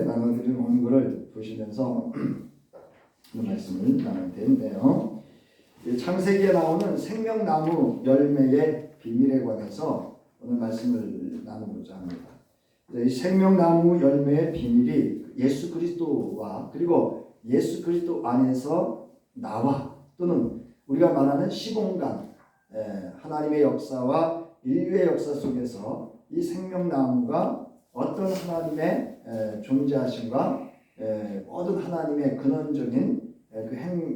나눠드린 원고를 보시면서 말씀을 나눌 텐데요. 창세기에 나오는 생명나무 열매의 비밀에 관해서 오늘 말씀을 나누고자 합니다. 이 생명나무 열매의 비밀이 예수 그리스도와 그리고 예수 그리스도 안에서 나와 또는 우리가 말하는 시공간 하나님의 역사와 인류의 역사 속에서 이 생명나무가 어떤 하나님의 존재하심과 모든 하나님의 근원적인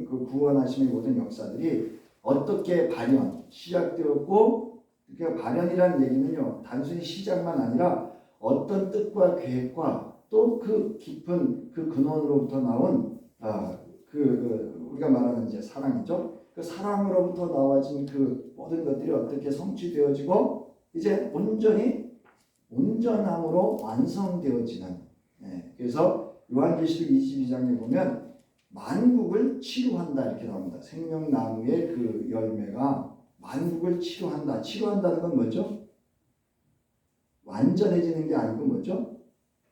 그 구원하심의 모든 역사들이 어떻게 시작되었고, 그러니까 발현이라는 얘기는요, 단순히 시작만 아니라 어떤 뜻과 계획과 또 그 깊은 그 근원으로부터 나온 우리가 말하는 이제 사랑이죠. 그 사랑으로부터 나와진 그 모든 것들이 어떻게 성취되어지고 이제 온전함으로 완성되어지는. 그래서 요한계시록 22장에 보면 만국을 치유한다 이렇게 나옵니다. 생명나무의 그 열매가 만국을 치유한다. 치유한다는 건 뭐죠? 완전해지는 게 아니고 뭐죠?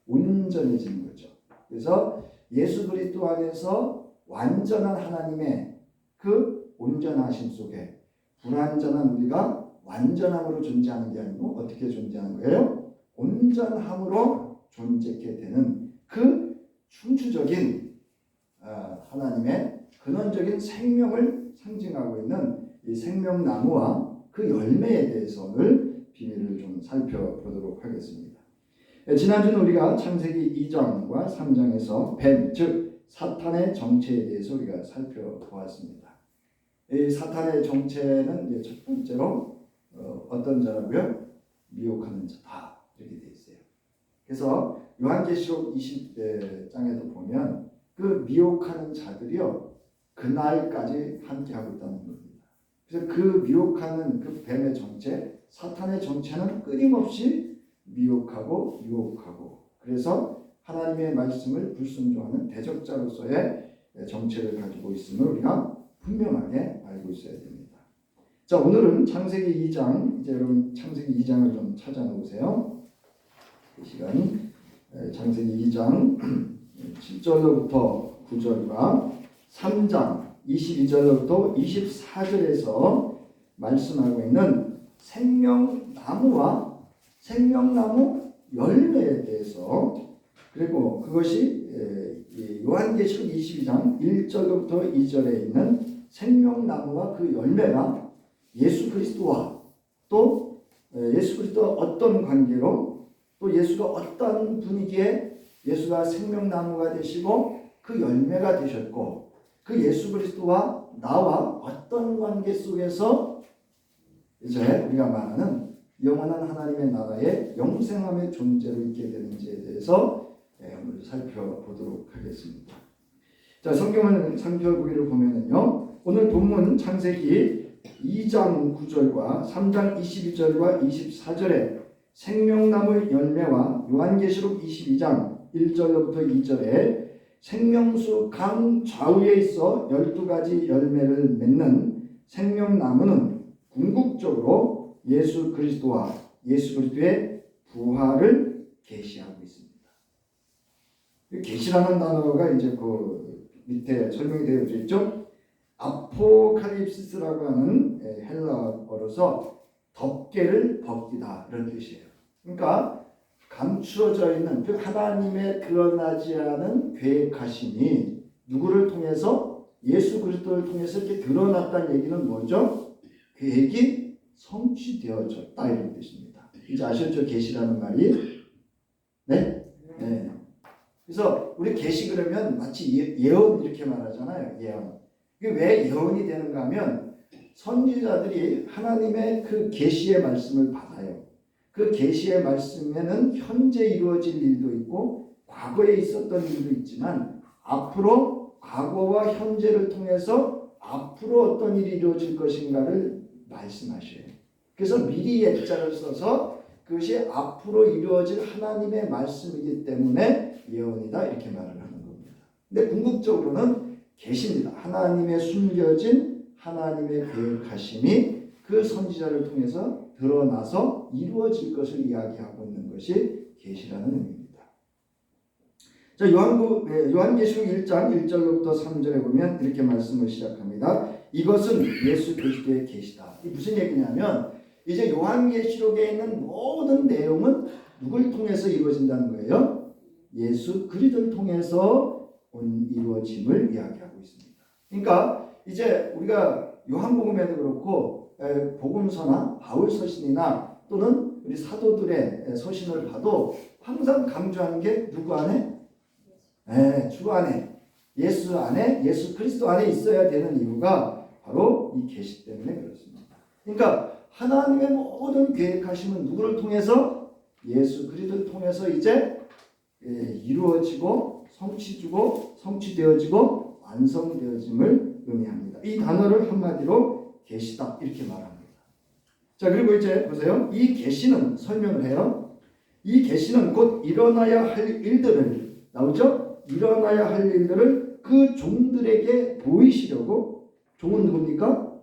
온전해지는 거죠. 그래서 예수 그리스도 안에서 완전한 하나님의 그 온전하심 속에 불완전한 우리가 완전함으로 존재하는 게 아니고 어떻게 존재하는 거예요? 온전함으로 존재하게 되는 그 충추적인 하나님의 근원적인 생명을 상징하고 있는 이 생명나무와 그 열매에 대해서 오늘 비밀을 좀 살펴보도록 하겠습니다. 지난주는 우리가 창세기 2장과 3장에서 뱀, 즉 사탄의 정체에 대해서 우리가 살펴보았습니다. 이 사탄의 정체는 이제 첫 번째로 어떤 자라고요? 미혹하는 자다 이렇게 되어 있어요. 그래서 요한계시록 20장에도 보면 그 미혹하는 자들이요 그날까지 함께하고 있다는 겁니다. 그래서 그 미혹하는 그 뱀의 정체, 사탄의 정체는 끊임없이 미혹하고 유혹하고, 그래서 하나님의 말씀을 불순종하는 대적자로서의 정체를 가지고 있음을 우리가 분명하게 알고 있어야 됩니다. 자, 오늘은 창세기 2장, 이제 여러분 창세기 2장을 좀 찾아놓으세요. 이 시간 창세기 2장 7절로부터 9절과 3장 22절로부터 24절에서 말씀하고 있는 생명나무와 생명나무 열매에 대해서, 그리고 그것이 요한계시록 22장 1절로부터 2절에 있는 생명나무와 그 열매가 예수 그리스도와 또 예수 그리스도와 어떤 관계로 또 예수가 어떤 분위기에 예수가 생명나무가 되시고 그 열매가 되셨고 그 예수 그리스도와 나와 어떤 관계 속에서 이제 우리가 말하는 영원한 하나님의 나라의 영생함의 존재로 있게 되는지에 대해서 오늘 살펴보도록 하겠습니다. 자, 성경을 살펴보기를 보면은요, 오늘 본문 창세기 2장 9절과 3장 22절과 24절에 생명나무 열매와 요한계시록 22장 1절로부터 2절에 생명수 강 좌우에 있어 12가지 열매를 맺는 생명나무는 궁극적으로 예수 그리스도와 예수 그리스도의 부활을 계시하고 있습니다. 계시라는 단어가 이제 그 밑에 설명이 되어 있죠. 아포칼립시스라고 하는 헬라어로서 덮개를 벗기다 이런 뜻이에요. 그러니까 감추어져 있는 그 하나님의 드러나지 않은 계획하심이 누구를 통해서 예수 그리스도를 통해서 이렇게 드러났다는 얘기는 뭐죠? 계획이 성취되어졌다 이런 뜻입니다. 이제 아셨죠? 계시라는 말이? 네? 네. 그래서 우리 계시 그러면 마치 예언 이렇게 말하잖아요. 예언. 이게 왜 예언이 되는가 하면 선지자들이 하나님의 그 계시의 말씀을 받아요. 그 계시의 말씀에는 현재 이루어질 일도 있고 과거에 있었던 일도 있지만 앞으로 과거와 현재를 통해서 앞으로 어떤 일이 이루어질 것인가를 말씀하셔요. 그래서 미리 예자를 써서 그것이 앞으로 이루어질 하나님의 말씀이기 때문에 예언이다 이렇게 말을 하는 겁니다. 근데 궁극적으로는 계시입니다. 하나님의 숨겨진 하나님의 계획하심이 그 선지자를 통해서 드러나서 이루어질 것을 이야기하고 있는 것이 계시라는 의미입니다. 자, 요한계시록 1장 1절로부터 3절에 보면 이렇게 말씀을 시작합니다. 이것은 예수 그리스도의 계시다. 이게 무슨 얘기냐면 이제 요한계시록에 있는 모든 내용은 누굴 통해서 이루어진다는 거예요? 예수 그리스도를 통해서 이루어짐을 이야기하고 있습니다. 그러니까 이제 우리가 요한복음에도 그렇고 복음서나 바울 서신이나 또는 우리 사도들의 서신을 봐도 항상 강조하는 게 누구 안에? 주 안에, 예수 안에, 예수 그리스도 안에 있어야 되는 이유가 바로 이 계시 때문에 그렇습니다. 그러니까 하나님의 모든 계획하심은 누구를 통해서? 예수 그리스도를 통해서 이제 이루어지고 성취되어지고 완성되어짐을 의미합니다. 이 단어를 한마디로 계시다 이렇게 말합니다. 자, 그리고 이제 보세요. 이 계시는 설명을 해요. 이 계시는 곧 일어나야 할 일들을 나오죠? 일어나야 할 일들을 그 종들에게 보이시려고. 종은 누굽니까?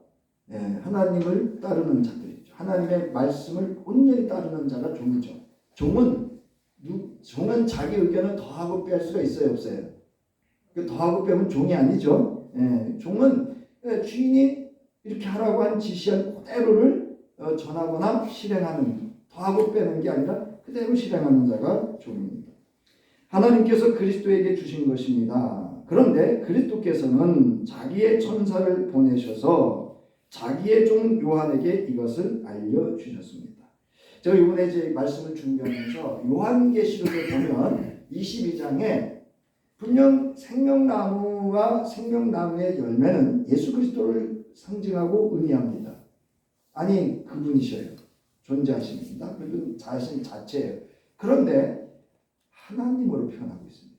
하나님을 따르는 자들이죠. 하나님의 말씀을 온전히 따르는 자가 종이죠. 종은 자기 의견을 더하고 뺄 수가 있어요, 없어요? 더하고 빼면 종이 아니죠. 종은 주인이 이렇게 하라고 한 지시한 그대로를 전하거나 실행하는, 더하고 빼는 게 아니라 그대로 실행하는 자가 종입니다. 하나님께서 그리스도에게 주신 것입니다. 그런데 그리스도께서는 자기의 천사를 보내셔서 자기의 종 요한에게 이것을 알려주셨습니다. 제가 이번에 이제 말씀을 준비하면서 요한계시록에 보면 22장에 분명 생명나무와 생명나무의 열매는 예수 그리스도를 상징하고 의미합니다. 아니, 그분이셔요. 존재하십니다. 그분 자신 자체예요. 그런데 하나님으로 표현하고 있습니다.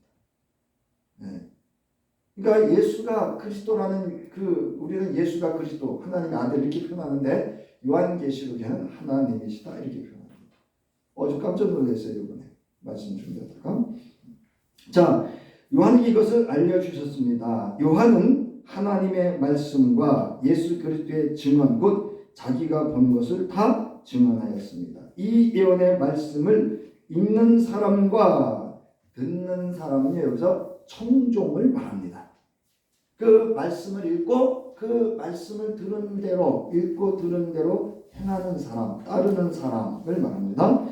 그러니까 예수가 그리스도라는 우리는 예수가 그리스도, 하나님의 아들 이렇게 표현하는데 요한계시록에는 하나님이시다 이렇게 표현합니다. 좀 깜짝 놀랐어요. 이번에 말씀 준비하다가. 자, 요한이 이것을 알려주셨습니다. 요한은 하나님의 말씀과 예수 그리스도의 증언, 곧 자기가 본 것을 다 증언하였습니다. 이 예언의 말씀을 읽는 사람과 듣는 사람은 여기서 청종을 말합니다. 그 말씀을 읽고 그 말씀을 들은 대로, 읽고 들은 대로 행하는 사람, 따르는 사람을 말합니다.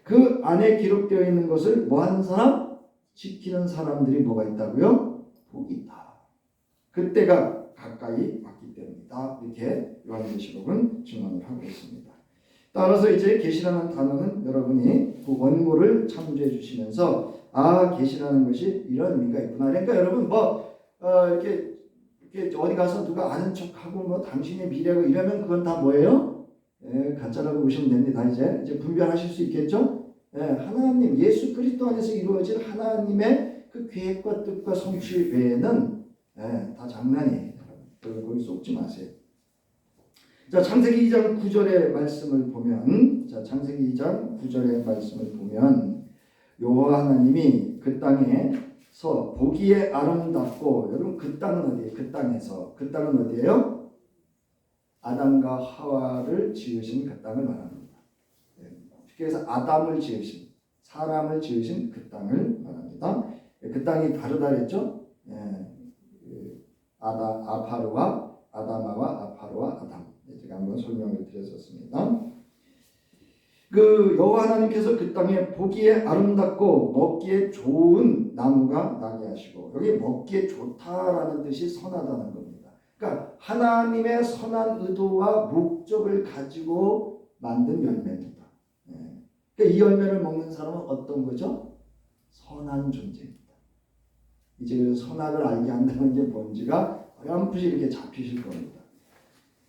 그 안에 기록되어 있는 것을 뭐 하는 사람? 지키는 사람들이 뭐가 있다고요? 복이 있다. 그때가 가까이 왔기 때문이다. 이렇게 요한계시록은 증언을 하고 있습니다. 따라서 이제 계시라는 단어는 여러분이 그 원고를 참조해 주시면서 계시라는 것이 이런 의미가 있구나. 그러니까 여러분 이렇게 어디 가서 누가 아는 척하고 당신의 미래고 이러면 그건 다 뭐예요? 가짜라고 보시면 됩니다. 이제 분별하실 수 있겠죠? 하나님, 예수 그리스도 안에서 이루어진 하나님의 그 계획과 뜻과 성취 외에는 다 장난이에요. 거기 속지 마세요. 자, 창세기 2장 9절의 말씀을 보면, 여호와 하나님이 그 땅에서 보기에 아름답고, 여러분 그 땅은 어디예요? 그 땅은 어디예요? 아담과 하와를 지으신 그 땅을 말합니다. 그래서 아담을 지으신, 사람을 지으신 그 땅을 말합니다. 그 땅이 다르다 그랬죠? 아파르와 아다마와 아파르와 아담. 제가 한번 설명을 드렸었습니다. 그 여호와 하나님께서 그 땅에 보기에 아름답고 먹기에 좋은 나무가 나게 하시고, 여기 먹기에 좋다라는 뜻이 선하다는 겁니다. 그러니까 하나님의 선한 의도와 목적을 가지고 만든 열매입니다. 그러니까 이 열매를 먹는 사람은 어떤 거죠? 선한 존재입니다. 이제 그래서 선악을 알게 한다는 게 뭔지가 어렴풋이 이렇게 잡히실 겁니다.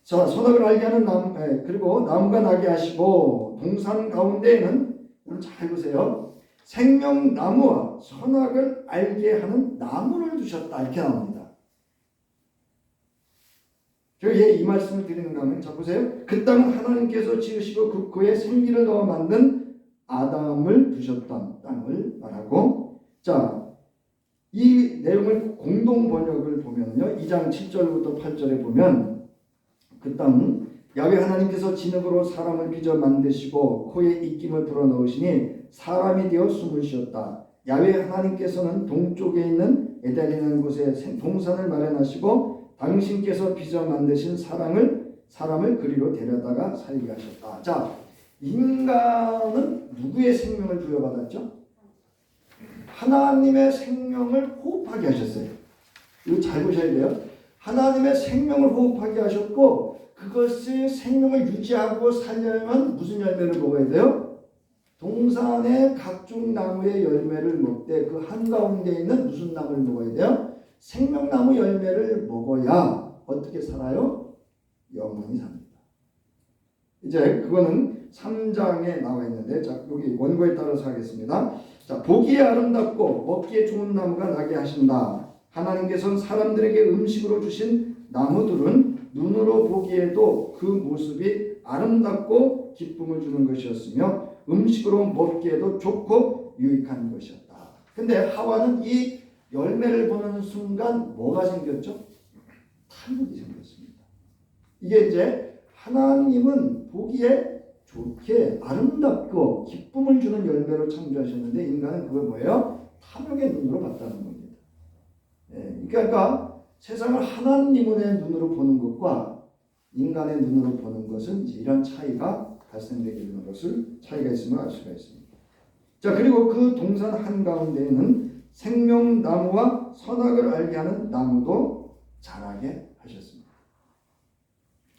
자, 선악을 알게 하는 나무, 그리고 나무가 나게 하시고, 동산 가운데에는, 여러분 잘 보세요. 생명나무와 선악을 알게 하는 나무를 두셨다. 이렇게 나옵니다. 제가 이 말씀을 드리는 가면, 자 보세요. 그 땅은 하나님께서 지으시고 그에 생기를 넣어 만든 아담을 두셨던 땅을 말하고, 자, 이 내용을 공동 번역을 보면요, 2장 7절부터 8절에 보면, 그 땅은 야훼 하나님께서 진흙으로 사람을 빚어 만드시고 코에 입김을 불어넣으시니 사람이 되어 숨을 쉬었다. 야훼 하나님께서는 동쪽에 있는 에덴이라는 곳에 동산을 마련하시고 당신께서 빚어 만드신 사람을 그리로 데려다가 살게 하셨다. 자, 인간은 누구의 생명을 부여받았죠? 하나님의 생명을 호흡하게 하셨어요. 이거 잘 보셔야 돼요. 하나님의 생명을 호흡하게 하셨고 그것이 생명을 유지하고 살려면 무슨 열매를 먹어야 돼요? 동산의 각종 나무의 열매를 먹되 그 한가운데 있는 무슨 나무를 먹어야 돼요? 생명나무 열매를 먹어야 어떻게 살아요? 영원히 삽니다. 이제 그거는 3장에 나와 있는데 자 여기 원고에 따라서 하겠습니다. 자, 보기에 아름답고 먹기에 좋은 나무가 나게 하신다. 하나님께서는 사람들에게 음식으로 주신 나무들은 눈으로 보기에도 그 모습이 아름답고 기쁨을 주는 것이었으며 음식으로 먹기에도 좋고 유익한 것이었다. 근데 하와는 이 열매를 보는 순간 뭐가 생겼죠? 탐욕이 생겼습니다. 이게 이제 하나님은 보기에 좋게 아름답고 기쁨을 주는 열매로 창조하셨는데 인간은 그걸 뭐예요? 탐욕의 눈으로 봤다는 겁니다. 그러니까 세상을 하나님의 눈으로 보는 것과 인간의 눈으로 보는 것은 이런 차이가 발생되게 되는 것을 차이가 있음을 알 수가 있습니다. 자, 그리고 그 동산 한가운데에는 생명나무와 선악을 알게 하는 나무도 자라게 하셨습니다.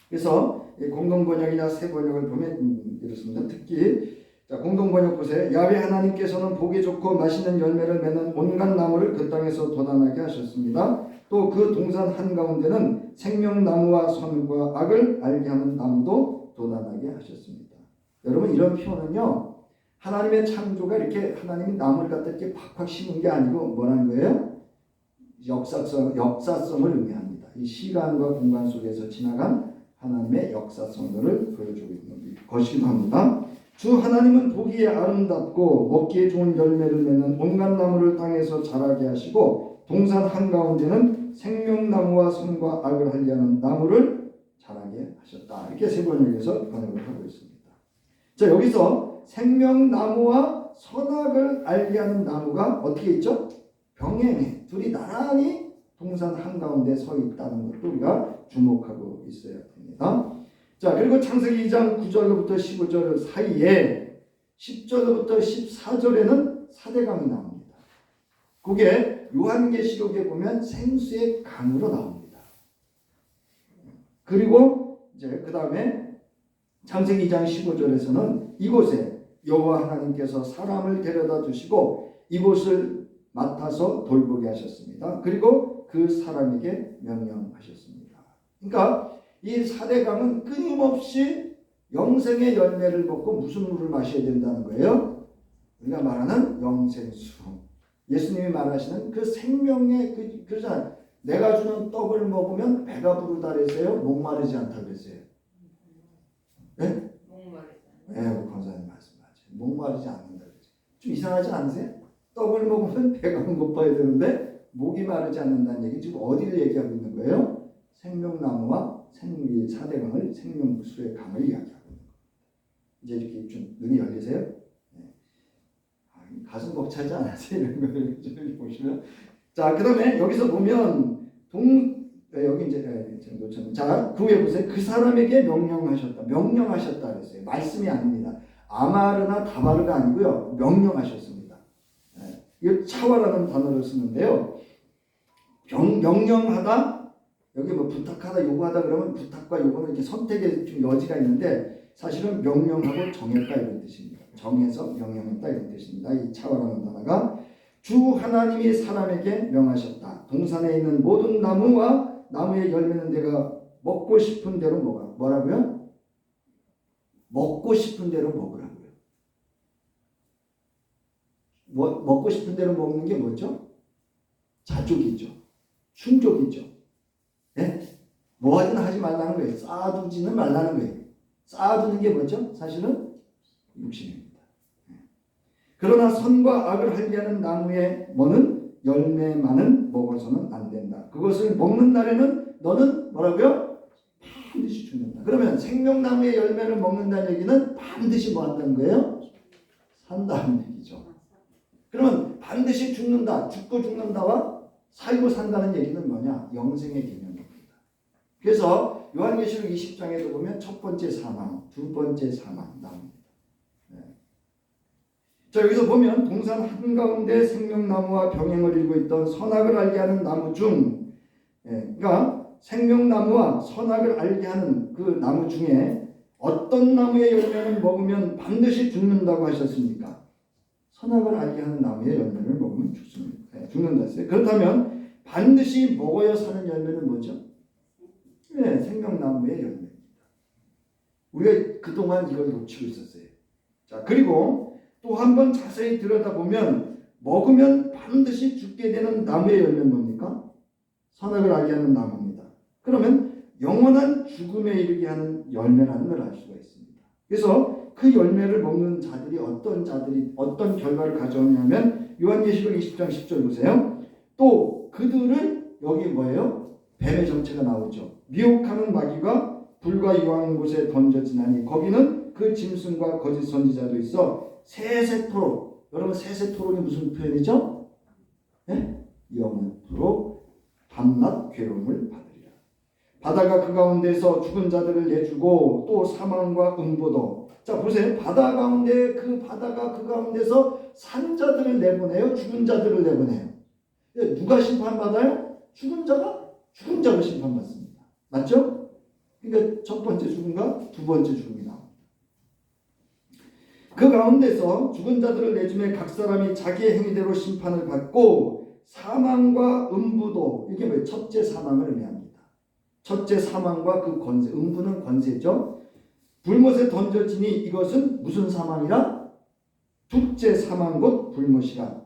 그래서 공동번역이나 새번역을 보면 이렇습니다. 특히 자, 공동번역 보세요. 야훼 하나님께서는 보기 좋고 맛있는 열매를 맺는 온갖 나무를 그 땅에서 돋아나게 하셨습니다. 또 그 동산 한가운데는 생명나무와 선과 악을 알게 하는 나무도 돋아나게 하셨습니다. 여러분 이런 표현은요. 하나님의 창조가 이렇게 하나님이 나무를 갖다 이렇게 팍팍 심은 게 아니고 뭐라는 거예요? 역사성을 의미합니다. 이 시간과 공간 속에서 지나간 하나님의 역사성들을 보여주고 있는 것이기도 합니다. 주 하나님은 보기에 아름답고 먹기에 좋은 열매를 맺는 온갖 나무를 땅에서 자라게 하시고 동산 한가운데는 생명나무와 선과 악을 알게 하는 나무를 자라게 하셨다. 이렇게 세번역에서 번역을 하고 있습니다. 자, 여기서 생명나무와 선악을 알게 하는 나무가 어떻게 있죠? 병행해. 둘이 나란히 동산 한가운데 서 있다는 것도 우리가 주목하고 있어야 됩니다. 자, 그리고 창세기 2장 9절부터 15절 사이에 10절부터 14절에는 사대강이 나옵니다. 그게 요한계시록에 보면 생수의 강으로 나옵니다. 그리고 이제 그 다음에 창세기 2장 15절에서는 이곳에 여호와 하나님께서 사람을 데려다 주시고 이곳을 맡아서 돌보게 하셨습니다. 그리고 그 사람에게 명령하셨습니다. 그러니까 이 사대강은 끊임없이 영생의 열매를 먹고 무슨 물을 마셔야 된다는 거예요? 우리가 말하는 영생수. 예수님이 말하시는 그 생명의 그러잖아요. 내가 주는 떡을 먹으면 배가 부르다 그랬어요? 목마르지 않다 그랬어요? 네? 목마르지 않다. 네, 우리 권사님 말씀하죠. 목마르지 않는다 그랬어요. 좀 이상하지 않으세요? 떡을 먹으면 배가 고파야 되는데 목이 마르지 않는다는 얘기 지금 어디를 얘기하고 있는 거예요? 생명나무와 사대강을 생명수의 강을 이야기하고 있는 거예요. 이제 이렇게 좀 눈이 열리세요? 네. 가슴 벅차지 않으세요? 이런 거를 좀 보시면 자, 그 다음에 여기서 보면 여기 이제 놓쳤네. 자, 그 위에 보세요. 그 사람에게 명령하셨다 그랬어요. 말씀이 아닙니다. 아마르나 다바르가 아니고요. 명령하셨습니다. 네. 이거 차와라는 단어를 쓰는데요. 명령하다 여기 뭐 부탁하다 요구하다 그러면 부탁과 요구는 이렇게 선택의 좀 여지가 있는데 사실은 명령하고 정했다 이런 뜻입니다. 정해서 명령했다 이런 뜻입니다. 이 차와라는 단어가 주 하나님이 사람에게 명하셨다. 동산에 있는 모든 나무와 나무의 열매는 내가 먹고 싶은 대로 뭐라고요? 먹고 싶은 대로 먹으라고요. 먹고 싶은 대로 먹는 게 뭐죠? 자족이죠. 충족이죠. 네? 뭐하든 하지 말라는 거예요. 쌓아두지는 말라는 거예요. 쌓아두는 게 뭐죠? 사실은 욕심입니다. 그러나 선과 악을 알게 하는 나무의 뭐는 열매만은 먹어서는 안 된다. 그것을 먹는 날에는 너는 뭐라고요? 반드시 죽는다. 그러면 생명나무의 열매를 먹는다는 얘기는 반드시 뭐 한다는 거예요? 산다는 얘기죠. 그러면 반드시 죽는다, 죽고 죽는다와 살고 산다는 얘기는 뭐냐? 영생의 개념입니다. 그래서 요한계시록 20장에도 보면 첫 번째 사망, 두 번째 사망 나옵니다. 네. 자, 여기서 보면 동산 한가운데 생명나무와 병행을 이루고 있던 선악을 알게 하는 나무 중, 그러니까 생명나무와 선악을 알게 하는 그 나무 중에 어떤 나무의 열매를 먹으면 반드시 죽는다고 하셨습니까? 선악을 알게 하는 나무의 열매를 먹으면 죽는다 했어요. 그렇다면 반드시 먹어야 사는 열매는 뭐죠? 네, 생명나무의 열매입니다. 우리가 그동안 이걸 놓치고 있었어요. 자, 그리고 또 한 번 자세히 들여다보면 먹으면 반드시 죽게 되는 나무의 열매는 뭡니까? 선악을 알게 하는 나무입니다. 그러면 영원한 죽음에 이르게 하는 열매라는 걸 알 수가 있습니다. 그래서 그 열매를 먹는 자들이 어떤 결과를 가져오냐면 요한계시록 20장 10절 보세요. 또 그들은 여기 뭐예요? 뱀의 정체가 나오죠. 미혹하는 마귀가 불과 유황한 곳에 던져지나니 거기는 그 짐승과 거짓 선지자도 있어 세세토록. 여러분 세세토록이 무슨 표현이죠? 네? 영원토록 밤낮 괴로움을 받으리라. 바다가 그 가운데서 죽은 자들을 내주고 또 사망과 음부도. 자 보세요. 바다가 그 가운데서 산 자들을 내보내요. 죽은 자들을 내보내요. 누가 심판받아요? 죽은 자가 심판받습니다. 맞죠? 그러니까 첫 번째 죽음과 두 번째 죽음이 나옵니다. 그 가운데서 죽은 자들을 내주매 각 사람이 자기의 행위대로 심판을 받고 사망과 음부도, 이게 뭐예요? 첫째 사망을 의미합니다. 첫째 사망과 그 권세, 음부는 권세죠. 불못에 던져지니 이것은 무슨 사망이라? 둘째 사망 곧 불못이라.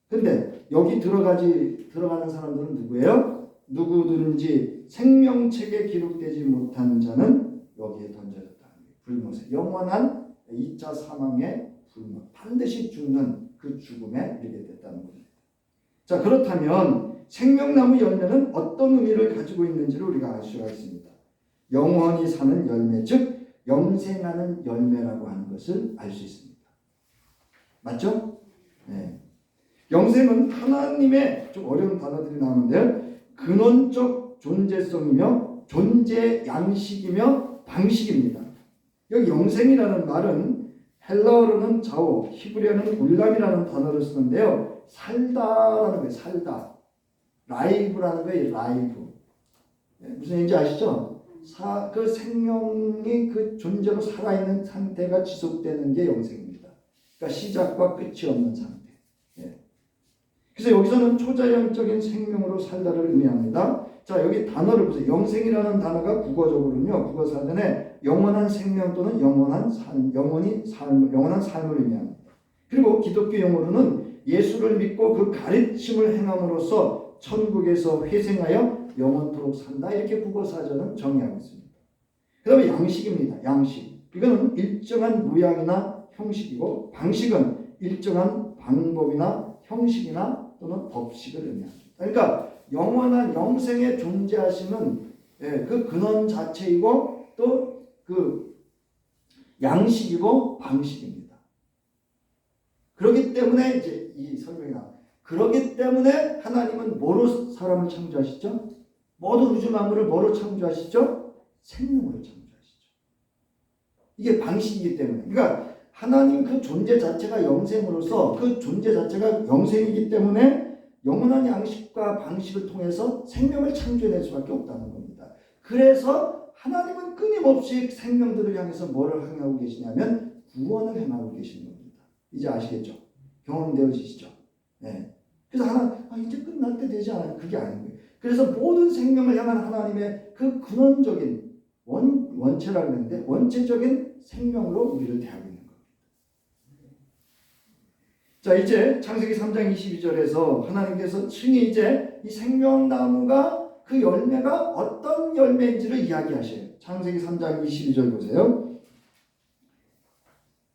근데 여기 들어가는 사람들은 누구예요? 누구든지 생명책에 기록되지 못한 자는 여기에 던져졌다는 거예요. 불못에. 영원한 2차 사망의 불못. 반드시 죽는 그 죽음에 이르게 됐다는 겁니다. 자, 그렇다면 생명나무 열매는 어떤 의미를 가지고 있는지를 우리가 알 수가 있습니다. 영원히 사는 열매, 즉 영생하는 열매라고 하는 것을 알 수 있습니다. 맞죠? 네. 영생은 하나님의, 좀 어려운 단어들이 나오는데요. 근원적 존재성이며 존재 양식이며 방식입니다. 여기 영생이라는 말은 헬라어로는 자오, 히브리어는 울람이라는 단어를 쓰는데요. 살다라는 거예요. 살다. 라이브라는 거예요. 라이브. 무슨 얘기인지 아시죠? 그 생명이 그 존재로 살아있는 상태가 지속되는 게 영생입니다. 그러니까 시작과 끝이 없는 상태. 그래서 여기서는 초자연적인 생명으로 살다를 의미합니다. 자, 여기 단어를 보세요. 영생이라는 단어가 국어적으로는요, 국어사전에 영원한 생명 또는 영원한 삶을 의미합니다. 그리고 기독교 용어로는 예수를 믿고 그 가르침을 행함으로써 천국에서 회생하여 영원토록 산다. 이렇게 국어사전은 정의하고 있습니다. 그 다음에 양식입니다. 양식. 이거는 일정한 모양이나 형식이고, 방식은 일정한 방법이나 형식이나 또는 법식을 의미합니다. 그러니까 영원한 영생에 존재하시는 그 근원 자체이고 또 그 양식이고 방식입니다. 그렇기 때문에 이제 이 설명이 나와요. 그렇기 때문에 하나님은 뭐로 사람을 창조하시죠? 모든 우주 만물을 뭐로 창조하시죠? 생명으로 창조하시죠. 이게 방식이기 때문에. 그러니까 하나님 그 존재 자체가 영생으로서 그 존재 자체가 영생이기 때문에 영원한 양식과 방식을 통해서 생명을 창조해낼 수밖에 없다는 겁니다. 그래서 하나님은 끊임없이 생명들을 향해서 뭐를 행하고 계시냐면 구원을 행하고 계시는 겁니다. 이제 아시겠죠? 경험되어지시죠? 네. 그래서 이제 끝날 때 되지 않아요? 그게 아닌 거예요. 그래서 모든 생명을 향한 하나님의 그 근원적인 원체라고 했는데 원체적인 생명으로 우리를 대하고 있는 겁니다. 자, 이제 창세기 3장 22절에서 하나님께서 층이 이제 이 생명나무가 그 열매가 어떤 열매인지를 이야기하셔요. 창세기 3장 22절 보세요.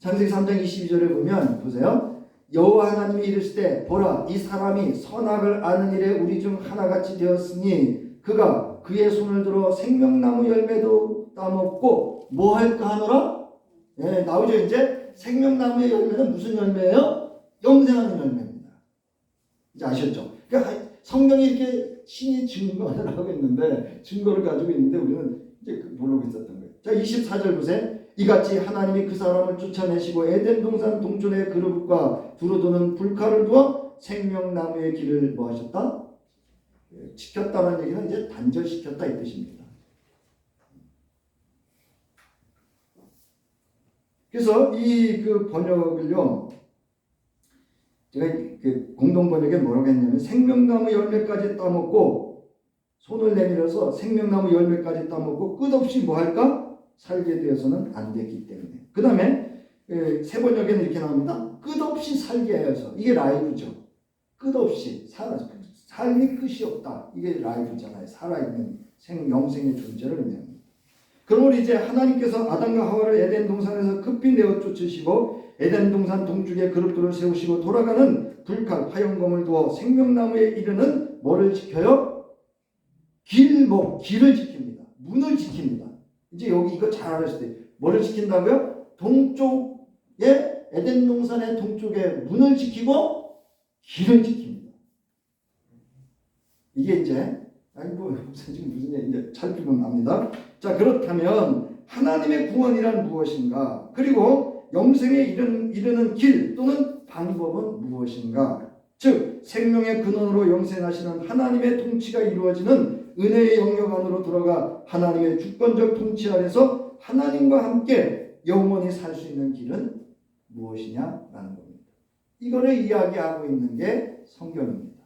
창세기 3장 22절에 보면 보세요. 여호와 하나님이 이르시되 보라 이 사람이 선악을 아는 일에 우리 중 하나같이 되었으니 그가 그의 손을 들어 생명나무 열매도 따먹고 뭐 할까 하노라? 네, 나오죠. 이제 생명나무의 열매는 무슨 열매예요? 영생하는 열매입니다. 이제 아셨죠? 그러니까 성경이 이렇게 신이 증거를 하고 있는데 증거를 가지고 있는데 우리는 이제 모르고 있었던 거예요. 자, 24절 보세요. 이같이 하나님이 그 사람을 쫓아내시고 에덴 동산 동쪽의 그룹과 두루도는 불칼을 두어 생명나무의 길을 뭐 하셨다? 지켰다는 얘기는 이제 단절시켰다 이 뜻입니다. 그래서 이 그 번역을요, 제가 그 공동 번역에 뭐라고 했냐면 생명나무 열매까지 따먹고 손을 내밀어서 생명나무 열매까지 따먹고 끝없이 뭐 할까? 살게 되어서는 안 됐기 때문에. 그 다음에 새 번역에는 이렇게 나옵니다. 끝없이 살게 하여서. 이게 라이브죠. 끝없이 삶이 끝이 없다. 이게 라이브잖아요. 살아있는 영생의 존재를 의미합니다. 그러므로 이제 하나님께서 아담과 하와를 에덴 동산에서 급히 내어 쫓으시고 에덴 동산 동쪽에 그룹들을 세우시고 돌아가는 불칼 화영검을 두어 생명나무에 이르는 뭐를 지켜요? 길을 지킵니다. 문을 지킵니다. 이제 여기 이거 잘 알았을 때 뭐를 지킨다고요? 동쪽에 에덴 동산의 동쪽에 문을 지키고 길을 지킵니다. 이게 이제 지금 무슨 얘기 이제 살피면 압니다. 자, 그렇다면 하나님의 구원이란 무엇인가? 그리고 영생에 이르는 길 또는 방법은 무엇인가? 즉 생명의 근원으로 영생하시는 하나님의 통치가 이루어지는 은혜의 영역 안으로 들어가 하나님의 주권적 통치 아래서 하나님과 함께 영원히 살 수 있는 길은 무엇이냐라는 겁니다. 이거를 이야기하고 있는 게 성경입니다.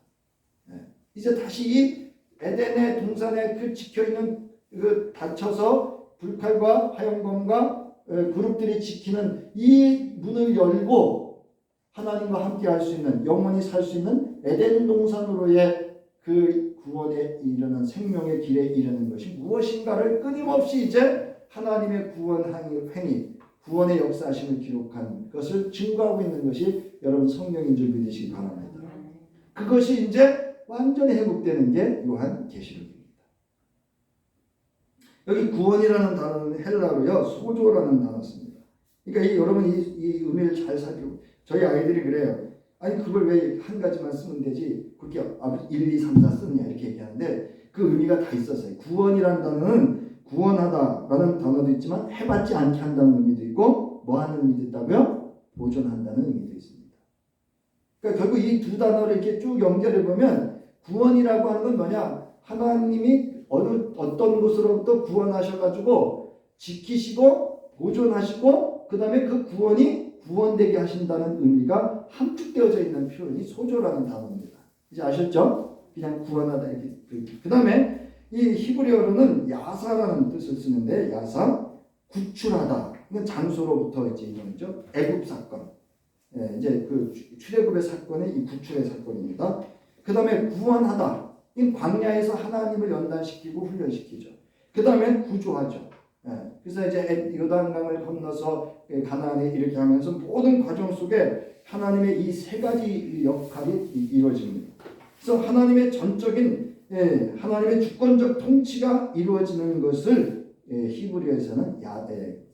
이제 다시 이 에덴의 동산에 그 지켜있는 그 닫혀서 불칼과 화영검과 그룹들이 지키는 이 문을 열고 하나님과 함께 할 수 있는 영원히 살 수 있는 에덴 동산으로의 그 구원에 이르는 생명의 길에 이르는 것이 무엇인가를 끊임없이 이제 하나님의 구원 행위, 구원의 역사하심을 기록한 것을 증거하고 있는 것이 여러분 성경인 줄 믿으시기 바랍니다. 그것이 이제 완전히 회복되는 게 요한계시록입니다. 여기 구원이라는 단어는 헬라어로요 소조라는 단어 씁니다. 그러니까 여러분 이 의미를 잘 살피고 저희 아이들이 그래요. 아니 그걸 왜 한 가지만 쓰면 되지? 그렇게 1, 2, 3, 4 쓰느냐 이렇게 얘기하는데 그 의미가 다 있었어요. 구원이라는 단어는 구원하다라는 단어도 있지만 해받지 않게 한다는 의미도 있고 뭐 하는 의미도 있다고요? 보존한다는 의미도 있습니다. 그러니까 결국 이 두 단어를 이렇게 쭉 연결해 보면 구원이라고 하는 건 뭐냐? 하나님이 어떤 곳으로부터 구원하셔가지고 지키시고 보존하시고 그 다음에 그 구원이 구원되게 하신다는 의미가 함축되어져 있는 표현이 소조라는 단어입니다. 이제 아셨죠? 그냥 구원하다 이렇게. 그 다음에 이 히브리어로는 야사라는 뜻을 쓰는데 야사 구출하다. 이건 장소로부터 이제 이거죠. 애굽 사건. 예, 이제 그 출애굽의 사건이 이 구출의 사건입니다. 그 다음에 구원하다. 이 광야에서 하나님을 연단시키고 훈련시키죠. 그 다음에 구조하죠. 예, 그래서 이제 요단강을 건너서 가나안에 이렇게 하면서 모든 과정 속에 하나님의 이 세 가지 역할이 이루어집니다. 그래서 하나님의 전적인 하나님의 주권적 통치가 이루어지는 것을 히브리어에서는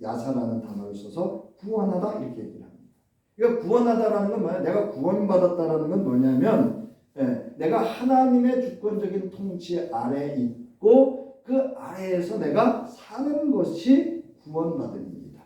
야사라는 단어를 써서 구원하다 이렇게 얘기를 합니다. 그러니까 구원하다라는 건 뭐냐? 내가 구원받았다라는 건 뭐냐면 내가 하나님의 주권적인 통치 아래에 있고 그 아래에서 내가 사는 것이 구원받음입니다.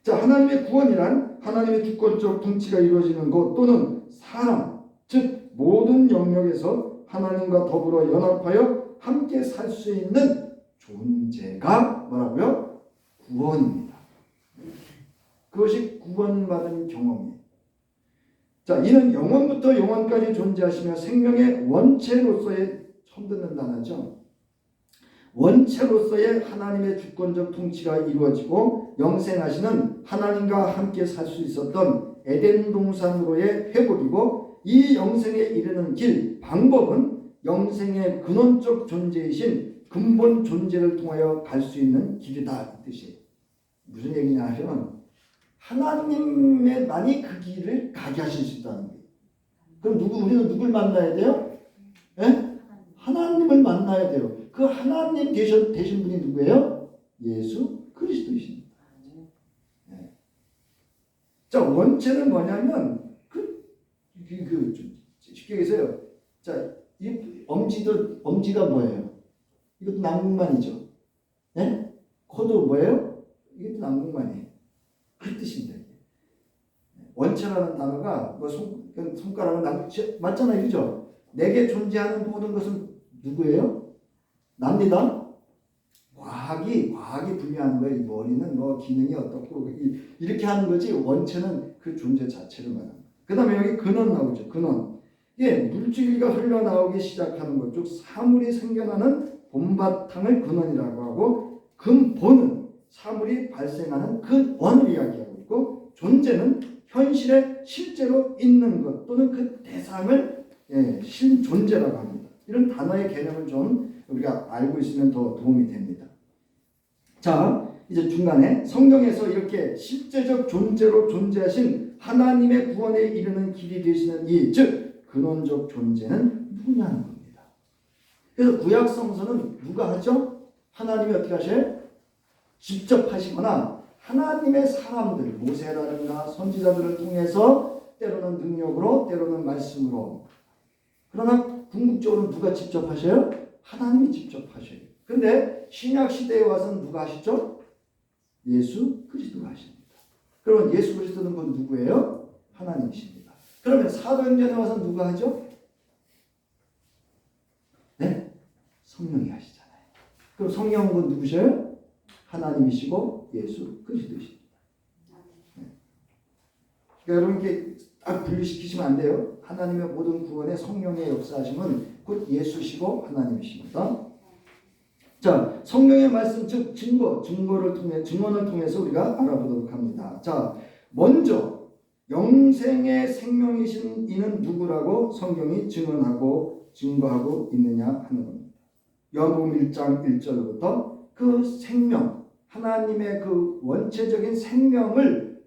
자, 하나님의 구원이란 하나님의 주권적 통치가 이루어지는 것 또는 사람, 즉 모든 영역에서 하나님과 더불어 연합하여 함께 살 수 있는 존재가 뭐라고요? 구원입니다. 그것이 구원받은 경험이에요. 자, 이는 영원부터 영원까지 존재하시며 생명의 원체로서의 처음 듣는 단어죠. 원체로서의 하나님의 주권적 통치가 이루어지고 영생하시는 하나님과 함께 살 수 있었던 에덴 동산으로의 회복이고 이 영생에 이르는 길, 방법은 영생의 근원적 존재이신 근본 존재를 통하여 갈 수 있는 길이다 이 뜻이에요. 무슨 얘기냐 하면 하나님만이 그 길을 가게 하실 수 있다는 거예요. 그럼 우리는 누굴 만나야 돼요? 네? 하나님을 만나야 돼요. 그 하나님 되신 분이 누구예요? 예수 그리스도이십니다. 네. 자, 원체는 뭐냐면 그 좀 쉽게 얘기해서요. 자, 이 엄지가 뭐예요? 이것도 남궁만이죠. 네? 코도 뭐예요? 이것도 남궁만이에요. 그 뜻입니다. 원체라는 단어가 뭐 손가락은 맞잖아요, 그죠? 내게 존재하는 모든 것은 누구예요? 납니다. 과학이 분류하는 거예요. 이 머리는 뭐 기능이 어떻고 이렇게 하는 거지 원체는 그 존재 자체를 말합니다. 그 다음에 여기 근원 나오죠. 근원. 예, 물질이 흘러나오기 시작하는 것, 즉 사물이 생겨나는 본바탕을 근원이라고 하고 근본은 사물이 발생하는 근원을 이야기하고 있고 존재는 현실에 실제로 있는 것 또는 그 대상을 실존재라고 합니다. 이런 단어의 개념을 좀 우리가 알고 있으면 더 도움이 됩니다. 자, 이제 중간에 성경에서 이렇게 실제적 존재로 존재하신 하나님의 구원에 이르는 길이 되시는 이, 즉 근원적 존재는 누구냐는 겁니다. 그래서 구약 성서는 누가 하죠? 하나님이 어떻게 하셔요? 직접 하시거나 하나님의 사람들, 모세라든가 선지자들을 통해서 때로는 능력으로, 때로는 말씀으로. 그러나 궁극적으로 누가 직접 하셔요? 하나님이 직접 하셔요. 근데 신약 시대에 와서는 누가 하시죠? 예수 그리스도가 하십니다. 그러면 예수 그리스도는 그건 누구예요? 하나님이십니다. 그러면 사도행전에 와서 누가 하죠? 네? 성령이 하시잖아요. 그럼 성령은 그건 누구셔요? 하나님이시고 예수 그리스도이십니다. 네. 그러니까 여러분 이렇게 딱 분리시키시면 안 돼요. 하나님의 모든 구원에 성령의 역사하심은 곧 예수시고 하나님이십니다. 자, 성령의 말씀 즉 증언을 통해서 우리가 알아보도록 합니다. 자, 먼저 영생의 생명이신 이는 누구라고 성경이 증거하고 있느냐 하는 겁니다. 요한복음 1장 1절부터 그 생명, 하나님의 그 원체적인 생명을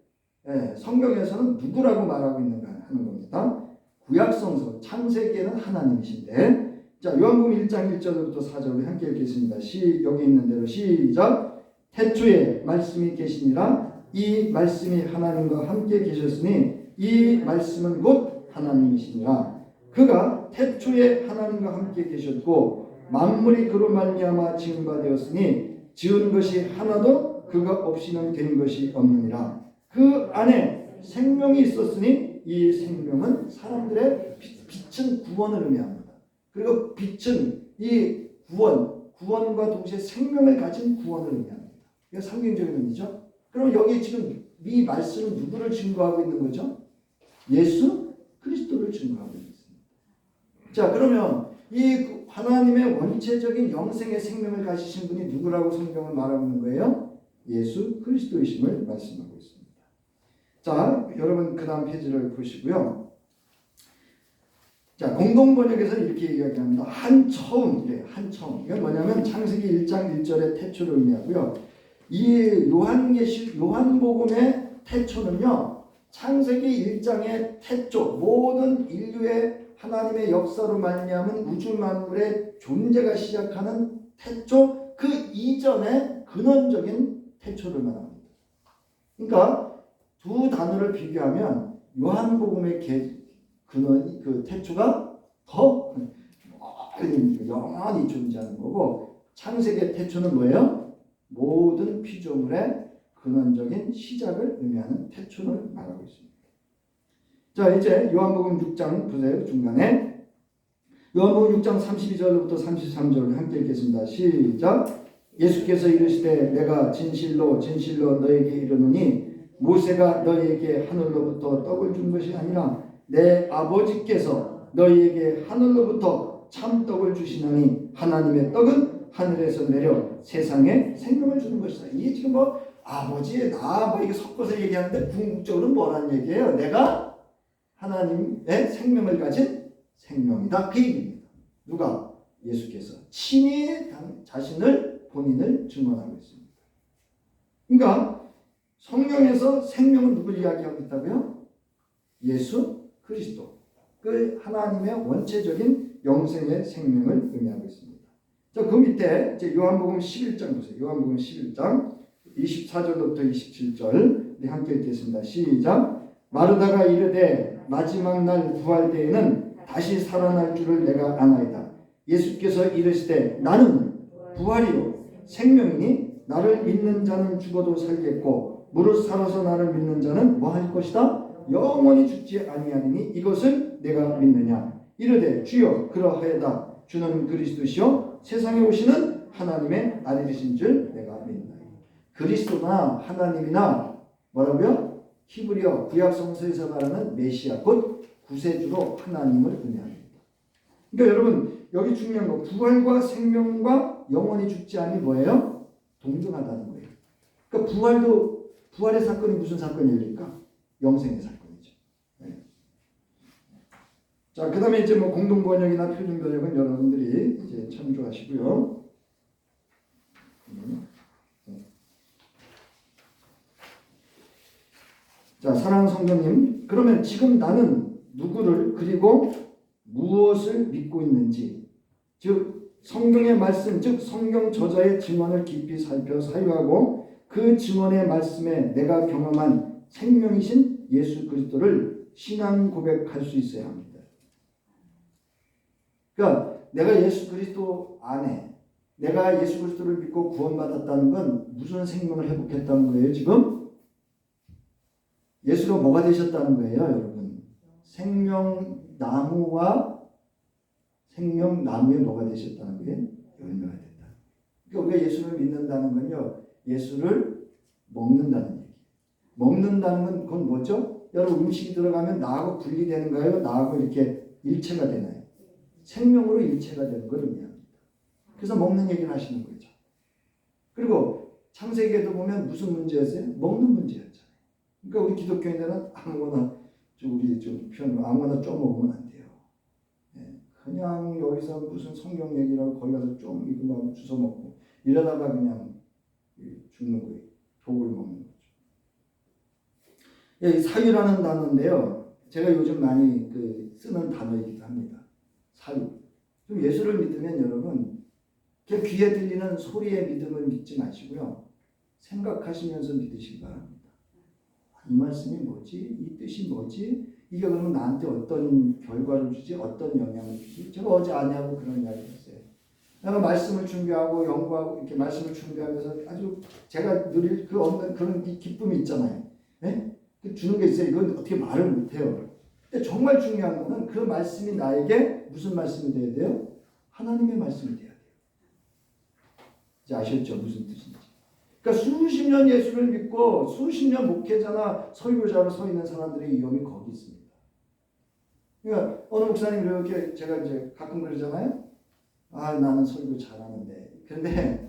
성경에서는 누구라고 말하고 있는가 하는 겁니다. 구약성서 창세기에는 하나님이신데 자, 요한복음 1장 1절부터 4절 우리 함께 읽겠습니다. 여기 있는 대로 시작. 태초에 말씀이 계시니라 이 말씀이 하나님과 함께 계셨으니 이 말씀은 곧 하나님이시니라. 그가 태초에 하나님과 함께 계셨고 만물이 그로 말미암아 지은 바 되었으니 지은 것이 하나도 그가 없이는 된 것이 없느니라. 그 안에 생명이 있었으니 이 생명은 사람들의 빛은 구원을 의미합니다. 그리고 빛은 이 구원과 동시에 생명을 가진 구원을 의미합니다. 이게 상징적인 의미죠. 그럼 여기 지금 이 말씀은 누구를 증거하고 있는 거죠? 예수 그리스도를 증거하고 있습니다. 자, 그러면 이 하나님의 원체적인 영생의 생명을 가지신 분이 누구라고 성경을 말하고 있는 거예요? 예수 그리스도이심을 말씀하고 있습니다. 자, 여러분 그 다음 페이지를 보시고요. 자, 공동번역에서 이렇게 이야기합니다. 한처음. 이건 뭐냐면 창세기 1장 1절의 태초를 의미하고요. 이 요한복음의 태초는요. 창세기 1장의 태초, 모든 인류의 하나님의 역사로 말미암은 우주 만물의 존재가 시작하는 태초, 그 이전의 근원적인 태초를 말합니다. 그러니까 두 단어를 비교하면 요한복음의 근원, 그 태초가 더 영원히 존재하는 거고 창세기의 태초는 뭐예요? 모든 피조물의 근원적인 시작을 의미하는 태초를 말하고 있습니다. 자, 이제 요한복음 6장 보세요. 중간에 요한복음 6장 32절부터 33절을 함께 읽겠습니다. 시작. 예수께서 이르시되 내가 진실로 너에게 이르노니 모세가 너희에게 하늘로부터 떡을 준 것이 아니라 내 아버지께서 너희에게 하늘로부터 참떡을 주시나니 하나님의 떡은 하늘에서 내려 세상에 생명을 주는 것이다. 이게 지금 뭐 아버지 나 이게 섞어서 얘기하는데 궁극적으로는 뭐라는 얘기예요? 내가 하나님의 생명을 가진 생명이다. 그 얘기입니다. 누가? 예수께서 친히 본인을 증언하고 있습니다. 그러니까 성경에서 생명은 누굴 이야기하고 있다고요? 예수 그리스도, 그 하나님의 원체적인 영생의 생명을 의미하고 있습니다. 자, 그 밑에 이제 요한복음 11장 보세요. 요한복음 11장 24절부터 27절 우리 함께 읽겠습니다. 시작. 마르다가 이르되 마지막 날 부활 때에는 다시 살아날 줄을 내가 아나이다. 예수께서 이르시되 나는 부활이요 생명이니 나를 믿는 자는 죽어도 살겠고 무릇 살아서 나를 믿는 자는 뭐 할 것이다? 영원히 죽지 아니하리니 이것을 내가 믿느냐. 이르되 주여 그러하여다. 주는 그리스도시요 세상에 오시는 하나님의 아들이신 줄 내가 믿나이다. 그리스도나 하나님이나 뭐라고요? 히브리어 구약 성서에서 말하는 메시아 곧 구세주로 하나님을 의미합니다. 그러니까 여러분 여기 중요한 거 부활과 생명과 영원히 죽지 않이 뭐예요? 동등하다는 거예요. 그러니까 부활의 사건이 무슨 사건입니까? 영생의 사건이죠. 네. 자, 그다음에 이제 뭐 공동 번역이나 표준 번역은 여러분들이 이제 참조하시고요. 자, 사랑하는 성도님, 그러면 지금 나는 누구를 그리고 무엇을 믿고 있는지, 즉 성경의 말씀, 즉 성경 저자의 증언을 깊이 살펴 사유하고 그 증언의 말씀에 내가 경험한 생명이신 예수 그리스도를 신앙 고백할 수 있어야 합니다. 그러니까 내가 예수 그리스도 안에 내가 예수 그리스도를 믿고 구원받았다는 건 무슨 생명을 회복했다는 거예요? 지금 예수가 뭐가 되셨다는 거예요, 여러분? 생명나무에 뭐가 되셨다는 거예요? 열매가 됐다. 그러니까 우리가 예수를 믿는다는 건요, 예수를 먹는다는 얘기. 먹는다는 건 그건 뭐죠? 여러분 음식이 들어가면 나하고 분리되는가요? 나하고 이렇게 일체가 되나요? 생명으로 일체가 되는 걸 의미합니다. 그래서 먹는 얘기를 하시는 거죠. 그리고 창세기에도 보면 무슨 문제였어요? 먹는 문제였잖아요. 그러니까 우리 기독교인들은 아무거나 우리 좀 표현으로 아무거나 좀 먹으면 안 돼요. 그냥 여기서 무슨 성경 얘기라고 거기 가서 좀 이거 막 주워 먹고 이러다가 그냥 죽는 거예요. 독을 먹는 거죠. 이 사유라는 단어인데요. 제가 요즘 많이 쓰는 단어이기도 합니다. 사유. 좀 예수를 믿으면 여러분 그냥 귀에 들리는 소리의 믿음을 믿지 마시고요. 생각하시면서 믿으시기 바랍니다. 이 말씀이 뭐지? 이 뜻이 뭐지? 이게 그러면 나한테 어떤 결과를 주지? 어떤 영향을 주지? 제가 어제 아내하고 그런 이야기를 했어요. 내가 말씀을 준비하고 연구하고 이렇게 말씀을 준비하면서 아주 제가 누릴 그 없는 그런 기쁨이 있잖아요. 네? 주는 게 있어요. 이건 어떻게 말을 못해요. 근데 정말 중요한 거는 그 말씀이 나에게 무슨 말씀이 돼야 돼요? 하나님의 말씀이 돼야 돼요. 이제 아셨죠? 무슨 뜻인지. 그러니까 수십 년 예수를 믿고 수십 년 목회자나 설교자로 서 있는 사람들의 위험이 거기 있습니다. 그러니까 어느 목사님 이렇게 제가 이제 가끔 그러잖아요. 아, 나는 설교 잘하는데. 근데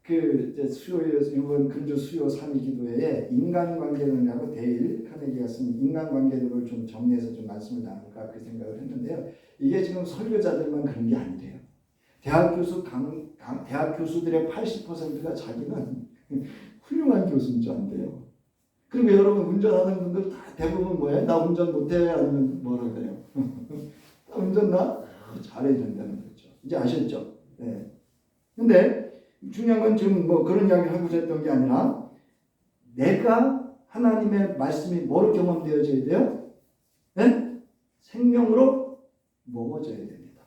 이제 수요일 이번 금주 수요 3일 기도회에 인간관계론이라고 데일 카네기가 쓴 인간관계론을 좀 정리해서 좀 말씀을 나눌까 그 생각을 했는데요. 이게 지금 설교자들만 그런 게 아니래요. 대학 교수들의 80%가 자기는 훌륭한 교수인 줄 안돼요. 그리고 여러분 운전하는 분들 다 대부분 뭐예요? 나 운전 못해 아니면 뭐라 그래요? 나 운전 나 잘해야 된다는 거죠. 이제 아셨죠? 네. 근데 중요한 건 지금 뭐 그런 이야기를 하고자 했던 게 아니라 내가 하나님의 말씀이 뭐로 경험되어져야 돼요? 네? 생명으로 먹어져야 됩니다.